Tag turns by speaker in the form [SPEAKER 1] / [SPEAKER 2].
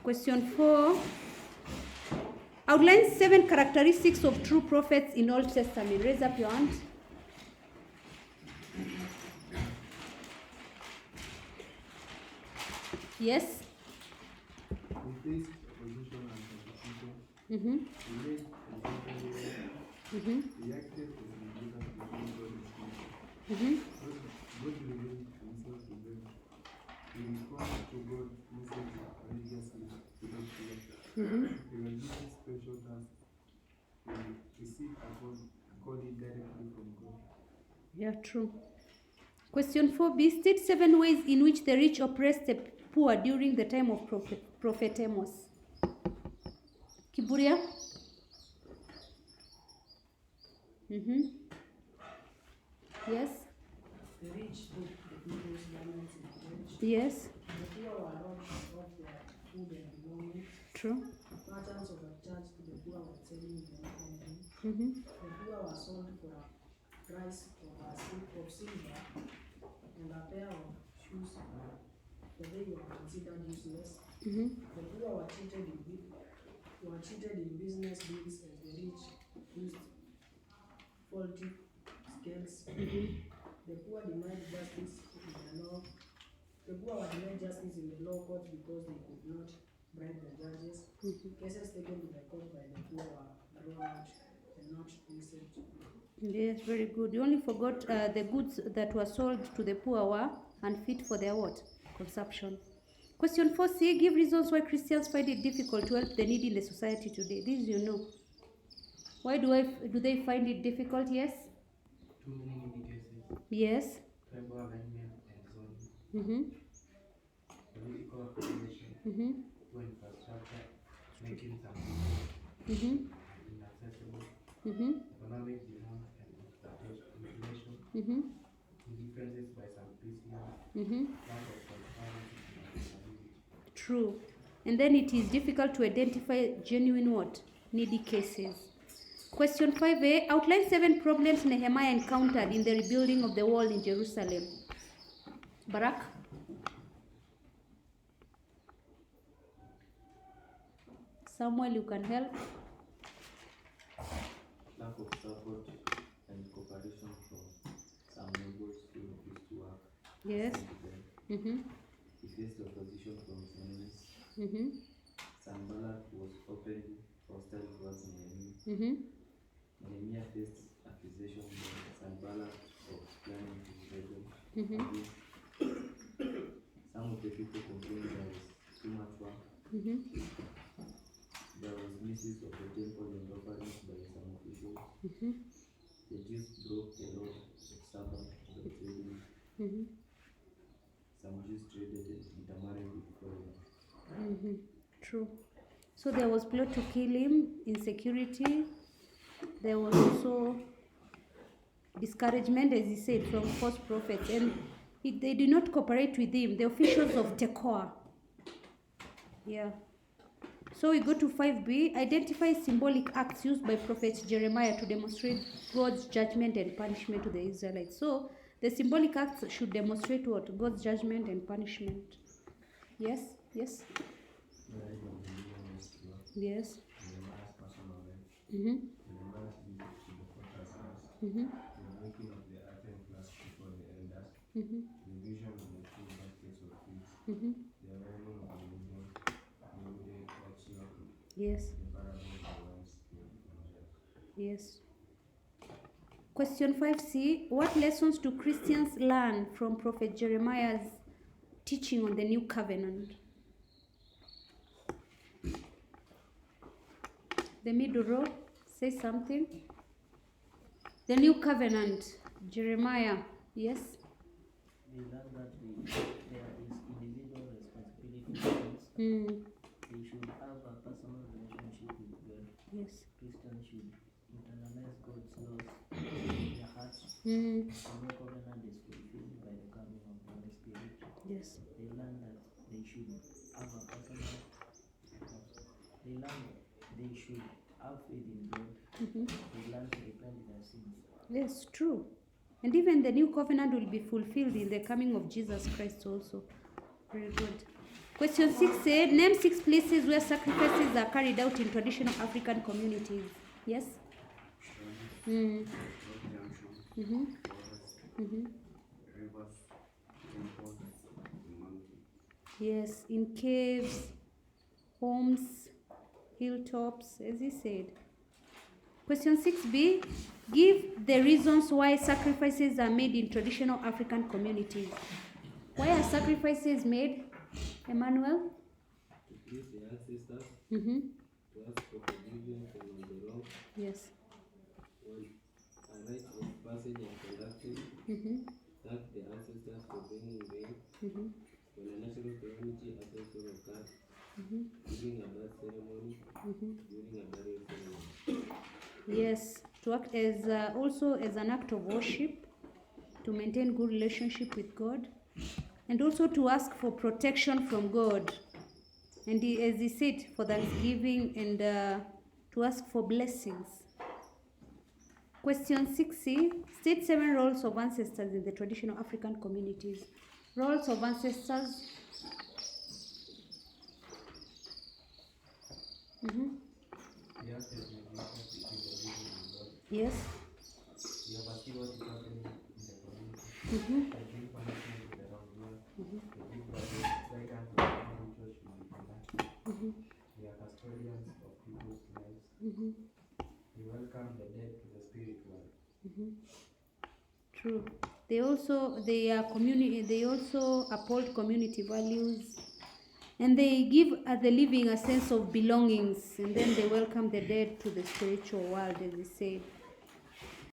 [SPEAKER 1] Question 4. Outline 7 characteristics of true prophets in Old Testament. Raise up your hand. Yes. Mm-hmm. Mm-hmm. Mm-hmm. Mm-hmm. Yeah, true. Question 4b. State 7 ways in which the rich oppressed the poor during the time of Prophet Amos. Kiburia? Mm-hmm. Yes.
[SPEAKER 2] The rich took the people's garments in pledge.
[SPEAKER 1] Yes.
[SPEAKER 2] The poor were robbed of their food and belongings.
[SPEAKER 1] True.
[SPEAKER 2] Merchants overcharged the poor when selling their clothing.
[SPEAKER 1] Mm-hmm.
[SPEAKER 2] The poor were sold for a price of silver and a pair of shoes, for they were considered useless.
[SPEAKER 1] Mm-hmm.
[SPEAKER 2] The poor were cheated in business deals as the rich used faulty scales.
[SPEAKER 1] Mm-hmm.
[SPEAKER 2] The poor denied justice in the law. The poor were denied justice in the law court because they could not bribe the judges.
[SPEAKER 1] Mm-hmm.
[SPEAKER 2] Cases taken to the court by the poor were drawn out and not listened to.
[SPEAKER 1] Yes, very good. You only forgot the goods that were sold to the poor were unfit for their what? Consumption. Question 4c. Give reasons why Christians find it difficult to help the needy in the society today. This you know. Why do they find it difficult? Yes?
[SPEAKER 3] Too many cases.
[SPEAKER 1] Yes.
[SPEAKER 3] Tribal alignment and zoning.
[SPEAKER 1] Mm-hmm.
[SPEAKER 3] Political affiliation.
[SPEAKER 1] Mm-hmm.
[SPEAKER 3] Poor infrastructure. Making some
[SPEAKER 1] Mm-hmm.
[SPEAKER 3] inaccessible.
[SPEAKER 1] Mm-hmm.
[SPEAKER 3] Economic demand and inflation.
[SPEAKER 1] Mm-hmm.
[SPEAKER 3] Indifferences by some Christians.
[SPEAKER 1] Mm-hmm.
[SPEAKER 3] Lack of transparency and accountability.
[SPEAKER 1] True. And then it is difficult to identify genuine what? Needy cases. Question 5a. Outline 7 problems Nehemiah encountered in the rebuilding of the wall in Jerusalem. Barak? Samuel, you can help.
[SPEAKER 4] Lack of support and cooperation from some neighbors who refused to work.
[SPEAKER 1] Yes. Mm-hmm.
[SPEAKER 4] He faced opposition from his enemies.
[SPEAKER 1] Mm-hmm.
[SPEAKER 4] Sanballat was openly hostile towards Nehemiah.
[SPEAKER 1] Mm-hmm.
[SPEAKER 4] Nehemiah faced accusation by Sanballat of planning to rebel.
[SPEAKER 1] Mm-hmm.
[SPEAKER 4] Some of the people complained there was too much work.
[SPEAKER 1] Mm-hmm.
[SPEAKER 4] There was misuse of the temple and offerings by some officials.
[SPEAKER 1] Mm-hmm.
[SPEAKER 4] The Jews broke the law of Sabbath by trading.
[SPEAKER 1] Mm-hmm.
[SPEAKER 4] Some Jews traded and intermarried with foreigners.
[SPEAKER 1] Mm-hmm. True. So there was plot to kill him, insecurity. There was also discouragement, as he said, from false prophets. And they did not cooperate with him, the officials of Tekoa. Yeah. So we go to 5b. Identify symbolic acts used by Prophet Jeremiah to demonstrate God's judgment and punishment to the Israelites. So the symbolic acts should demonstrate what? God's judgment and punishment. Yes? Yes? Yes. Mm-hmm. Mm-hmm. Mm-hmm. Mm-hmm. Yes. Yes. Question 5c. What lessons do Christians learn from Prophet Jeremiah's teaching on the new covenant? The middle row, say something. The new covenant, Jeremiah, yes?
[SPEAKER 5] We learn that there is individual responsibility for things. They should have a personal relationship with God.
[SPEAKER 1] Yes.
[SPEAKER 5] Christians should internalize God's laws in their hearts. The new covenant is fulfilled by the coming of the Holy Spirit.
[SPEAKER 1] Yes.
[SPEAKER 5] They learn that they should have a personal. They learn that they should have faith in God. They learn to repent their sins.
[SPEAKER 1] Yes, true. And even the new covenant will be fulfilled in the coming of Jesus Christ also. Very good. Question 6a, name 6 places where sacrifices are carried out in traditional African communities. Yes? Mm. Mm-hmm. Mm-hmm.
[SPEAKER 3] Rivers, temples, and mountains.
[SPEAKER 1] Yes, in caves, homes, hilltops, as he said. Question 6b, give the reasons why sacrifices are made in traditional African communities. Why are sacrifices made, Emmanuel?
[SPEAKER 4] To please the ancestors,
[SPEAKER 1] Mm-hmm.
[SPEAKER 4] to ask for forgiveness on the wrong,
[SPEAKER 1] Yes.
[SPEAKER 4] when a rite of passage and conducted,
[SPEAKER 1] Mm-hmm.
[SPEAKER 4] thank the ancestors for bringing rain,
[SPEAKER 1] Mm-hmm.
[SPEAKER 4] when a natural calamity happens to occur,
[SPEAKER 1] Mm-hmm.
[SPEAKER 4] during a birth ceremony,
[SPEAKER 1] Mm-hmm.
[SPEAKER 4] during a burial ceremony.
[SPEAKER 1] Yes, to act as also as an act of worship, to maintain good relationship with God, and also to ask for protection from God. And as he said, for thanksgiving and to ask for blessings. Question 6c, state 7 roles of ancestors in the traditional African communities. Roles of ancestors. Mm-hmm.
[SPEAKER 3] The act is mediation between the living and God.
[SPEAKER 1] Yes.
[SPEAKER 3] We oversee what is happening in the community.
[SPEAKER 1] Mm-hmm.
[SPEAKER 3] They bring punishment to the wrongdoer.
[SPEAKER 1] Mm-hmm.
[SPEAKER 3] They give guidance on how rituals should be conducted.
[SPEAKER 1] Mm-hmm.
[SPEAKER 3] We are custodians of people's lives.
[SPEAKER 1] Mm-hmm.
[SPEAKER 3] We welcome the dead to the spirit world.
[SPEAKER 1] Mm-hmm. True. They also uphold community values, and they give the living a sense of belongings, and then they welcome the dead to the spiritual world, as we said.